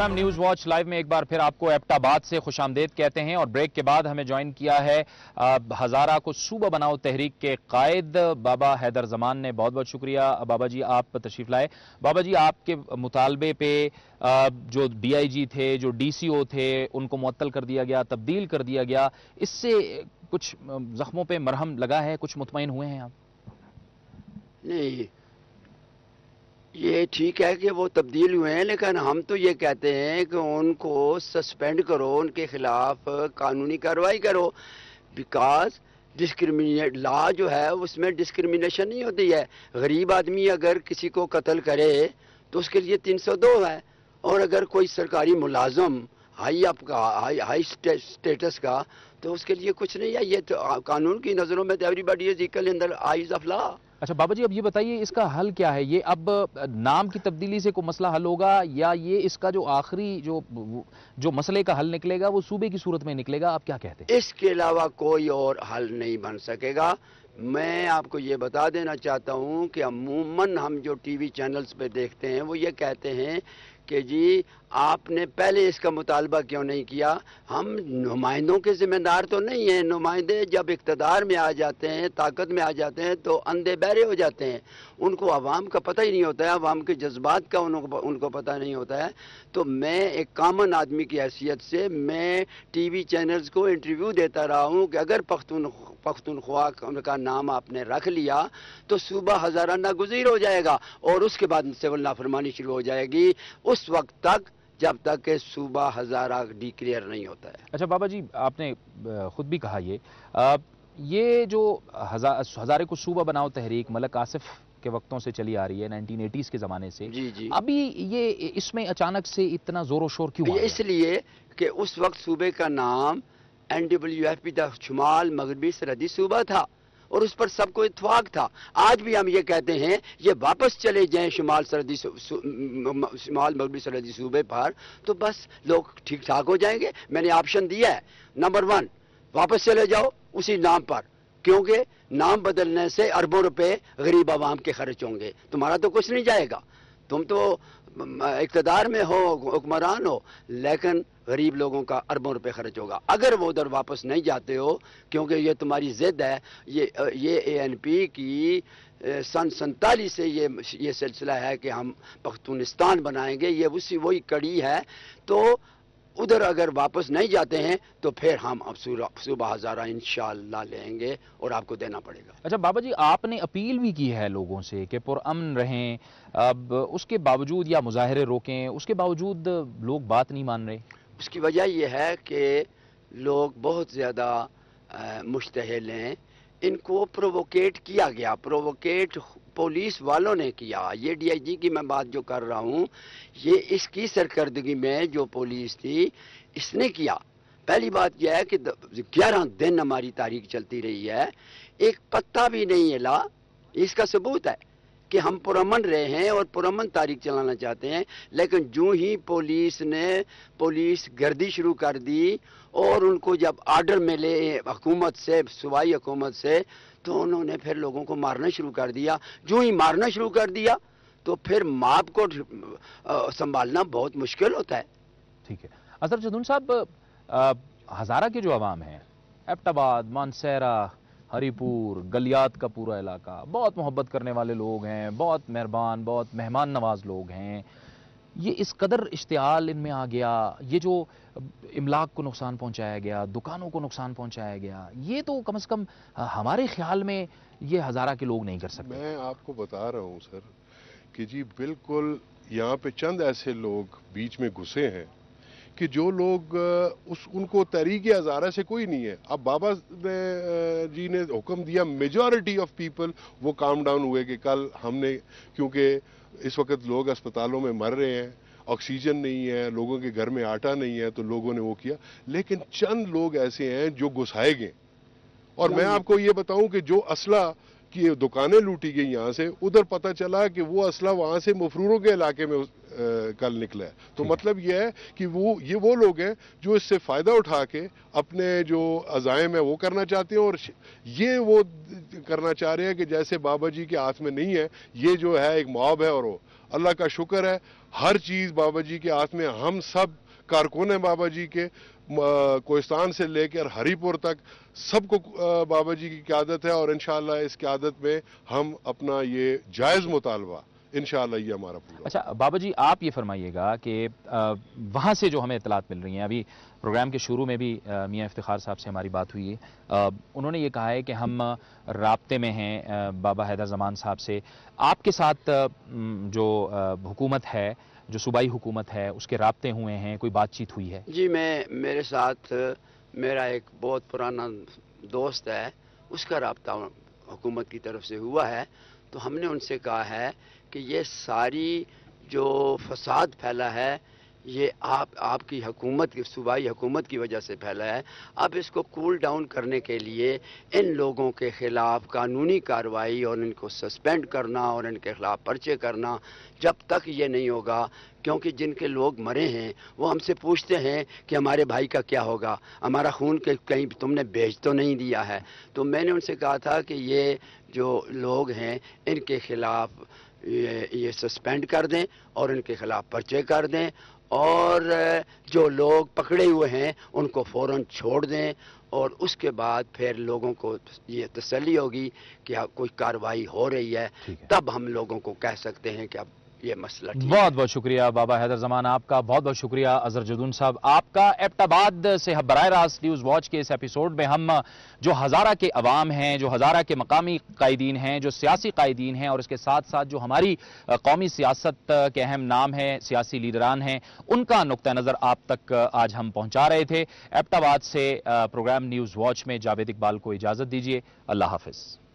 Programme news watch live में एक बार फिर आपको एबटाबाद से खुशामदीद कहते हैं और ब्रेक के बाद हमें ज्वाइन किया है हजारा को सूबा बनाओ तहरीक के कायद बाबा हैदर जमान ने। बहुत बहुत शुक्रिया बाबा जी, आप तशरीफ लाए। बाबा जी, आपके मुतालबे पे जो डीआईजी थे, जो डीसीओ थे, उनको मुअत्तल कर दिया गया, तब्दील कर दिया गया, इससे कुछ जख्मों पे मरहम लगा है? कुछ मुतमईन हुए हैं आप? नहीं, ये ठीक है कि वो तब्दील हुए हैं, लेकिन हम तो ये कहते हैं कि उनको सस्पेंड करो, उनके खिलाफ कानूनी कार्रवाई करो। बिकॉज डिस्क्रिमिनेट लॉ जो है उसमें डिस्क्रिमिनेशन नहीं होती है। गरीब आदमी अगर किसी को कत्ल करे तो उसके लिए 302 है, और अगर कोई सरकारी मुलाजम हाई स्टेटस का, तो उसके लिए कुछ नहीं है। ये तो कानून की नज़रों में everybody is equal in the eyes of law. अच्छा बाबा जी, अब ये बताइए इसका हल क्या है? ये अब नाम की तब्दीली से कोई मसला हल होगा, या ये इसका जो आखिरी जो मसले का हल निकलेगा वो सूबे की सूरत में निकलेगा? आप क्या कहते हैं? इसके अलावा कोई और हल नहीं बन सकेगा। मैं आपको ये बता देना चाहता हूँ कि अमूमन हम जो टीवी चैनल्स पे देखते हैं वो ये कहते हैं कि जी आपने पहले इसका मुतालबा क्यों नहीं किया। हम नुमाइंदों के जिम्मेदार तो नहीं हैं। नुमाइंदे जब इक़्तिदार में आ जाते हैं, ताकत में आ जाते हैं, तो अंधे बहरे हो जाते हैं। उनको अवाम का पता ही नहीं होता है, अवाम के जज्बात का उनको पता नहीं होता है। तो मैं एक कॉमन आदमी की हैसियत से मैं टीवी चैनल्स को इंटरव्यू देता रहा हूँ कि अगर पख्तूनख्वा का नाम आपने रख लिया तो सूबा हज़ारा नागुज़ीर हो जाएगा, और उसके बाद सिविल नाफरमानी शुरू हो जाएगी उस वक्त तक जब तक कि सूबा हज़ारा डिक्लेयर नहीं होता है। अच्छा बाबा जी, आपने खुद भी कहा ये जो हज़ारे को सूबा बनाओ तहरीक मलक आसिफ के वक्तों से चली आ रही है, 1980s के ज़माने से। जी। अभी ये इसमें अचानक से इतना ज़ोर शोर क्यों आ गया? इसलिए कि उस वक्त सूबे का नाम NWFP था, शुमाल मगरबी सरहदी सूबा था, और उस पर सबको इत्फाक था। आज भी हम ये कहते हैं ये वापस चले जाएं शुमाल मगरबी सरहदी सूबे पर, तो बस लोग ठीक ठाक हो जाएंगे। मैंने ऑप्शन दिया है, नंबर 1 वापस चले जाओ उसी नाम पर, क्योंकि नाम बदलने से अरबों रुपए गरीब आवाम के खर्च होंगे, तुम्हारा तो कुछ नहीं जाएगा। तुम तो इक़्तिदार में हो, हुक्मरान हो, लेकिन गरीब लोगों का अरबों रुपए खर्च होगा। अगर वो उधर वापस नहीं जाते हो, क्योंकि ये तुम्हारी जिद है, ये ANP की सन 47 से ये सिलसिला है कि हम पख्तूनिस्तान बनाएंगे, ये वही कड़ी है। तो उधर अगर वापस नहीं जाते हैं तो फिर हम अब सूबा हज़ारा इंशाअल्लाह लेंगे और आपको देना पड़ेगा। अच्छा बाबा जी, आपने अपील भी की है लोगों से कि पुरअमन रहें, अब उसके बावजूद या मुजाहरे रोकें, उसके बावजूद लोग बात नहीं मान रहे। उसकी वजह यह है कि लोग बहुत ज़्यादा मुश्तहिल हैं। इनको प्रोवोकेट किया गया, प्रोवोकेट पुलिस वालों ने किया। ये DIG की मैं बात जो कर रहा हूँ, ये इसकी सरकर्दगी में जो पुलिस थी इसने किया। पहली बात यह है कि 11 दिन हमारी तारीख चलती रही है, एक पत्ता भी नहीं हिला। इसका सबूत है कि हम पुरअमन रहे हैं और पुरअमन तारीख चलाना चाहते हैं, लेकिन जो ही पुलिस गर्दी शुरू कर दी और उनको जब आर्डर मिले हुकूमत से, सूबाई हुकूमत से, तो उन्होंने फिर लोगों को मारना शुरू कर दिया। जो ही मारना शुरू कर दिया तो फिर माप को संभालना बहुत मुश्किल होता है। ठीक है अजहर चदून साहब, हज़ारा के जो अवाम हैं, एबटाबाद, मानसहरा, हरीपुर, गलियात का पूरा इलाका, बहुत मोहब्बत करने वाले लोग हैं, बहुत मेहरबान, बहुत मेहमान नवाज लोग हैं। ये इस कदर इश्तियाल इनमें आ गया, ये जो इमलाक को नुकसान पहुंचाया गया, दुकानों को नुकसान पहुंचाया गया, ये तो कम से कम हमारे ख्याल में ये हज़ारा के लोग नहीं कर सकते। मैं आपको बता रहा हूं सर कि जी बिल्कुल यहाँ पे चंद ऐसे लोग बीच में घुसे हैं कि जो लोग उनको तहरीक हज़ारा से कोई नहीं है। अब बाबा जी ने हुक्म दिया, मेजॉरिटी ऑफ पीपल वो काम डाउन हुए कि कल हमने, क्योंकि इस वक्त लोग अस्पतालों में मर रहे हैं, ऑक्सीजन नहीं है, लोगों के घर में आटा नहीं है, तो लोगों ने वो किया। लेकिन चंद लोग ऐसे हैं जो घुसाए गए, और मैं आपको ये बताऊं कि जो असला की दुकानें लूटी गई यहाँ से, उधर पता चला कि वो असला वहां से मफरूरों के इलाके में कल निकला है। तो मतलब ये है कि ये वो लोग हैं जो इससे फायदा उठा के अपने जो अज़ाइम है वो करना चाहते हैं, और ये वो करना चाह रहे हैं कि जैसे बाबा जी के हाथ में नहीं है, ये जो है एक मॉब है। और वो अल्लाह का शुक्र है, हर चीज़ बाबा जी के हाथ में। हम सब कारकुन हैं बाबा जी के, कोहिस्तान से लेकर हरीपुर तक सबको बाबा जी की क़यादत है, और इंशाअल्लाह इस क़यादत में हम अपना ये जायज़ मुतालबा इंशाअल्लाह ये हमारा पूरा। अच्छा बाबा जी, आप ये फरमाइएगा कि वहाँ से जो हमें इतलात मिल रही हैं, अभी प्रोग्राम के शुरू में भी मियां इफ्तिखार साहब से हमारी बात हुई है, उन्होंने ये कहा है कि हम राब्ते में हैं बाबा हैदर ज़मान साहब से। आपके साथ जो हुकूमत है, जो सूबाई हुकूमत है, उसके राब्ते हुए हैं, कोई बातचीत हुई है? जी, मेरे साथ मेरा एक बहुत पुराना दोस्त है, उसका राब्ता हुकूमत की तरफ से हुआ है। तो हमने उनसे कहा है कि ये सारी जो फसाद फैला है, ये आपकी हुकूमत की, सूबाई हुकूमत की वजह से फैला है। अब इसको कूल डाउन करने के लिए इन लोगों के ख़िलाफ़ कानूनी कार्रवाई और इनको सस्पेंड करना और इनके ख़िलाफ़ पर्चे करना, जब तक ये नहीं होगा, क्योंकि जिनके लोग मरे हैं वो हमसे पूछते हैं कि हमारे भाई का क्या होगा, हमारा खून के कहीं तुमने बेच तो नहीं दिया है। तो मैंने उनसे कहा था कि ये जो लोग हैं इनके ख़िलाफ़ ये सस्पेंड कर दें और इनके ख़िलाफ़ पर्चे कर दें, और जो लोग पकड़े हुए हैं उनको फ़ौरन छोड़ दें, और उसके बाद फिर लोगों को ये तसल्ली होगी कि कोई कार्रवाई हो रही है, तब हम लोगों को कह सकते हैं कि अब ये मसला ठीक है। बहुत बहुत शुक्रिया बाबा हैदर ज़मान आपका, बहुत बहुत शुक्रिया अजहर जदून साहब आपका। एबटाबाद से बराह रास्त न्यूज़ वॉच के इस एपिसोड में हम जो हज़ारा के अवाम हैं, जो हज़ारा के मकामी कायदीन हैं, जो सियासी कायदीन हैं, और इसके साथ साथ जो हमारी कौमी सियासत के अहम नाम हैं, सियासी लीडरान हैं, उनका नुक्ता नज़र आप तक आज हम पहुँचा रहे थे। एबटाबाद से प्रोग्राम न्यूज़ वॉच में जावेद इकबाल को इजाज़त दीजिए। अल्लाह हाफ़िज़।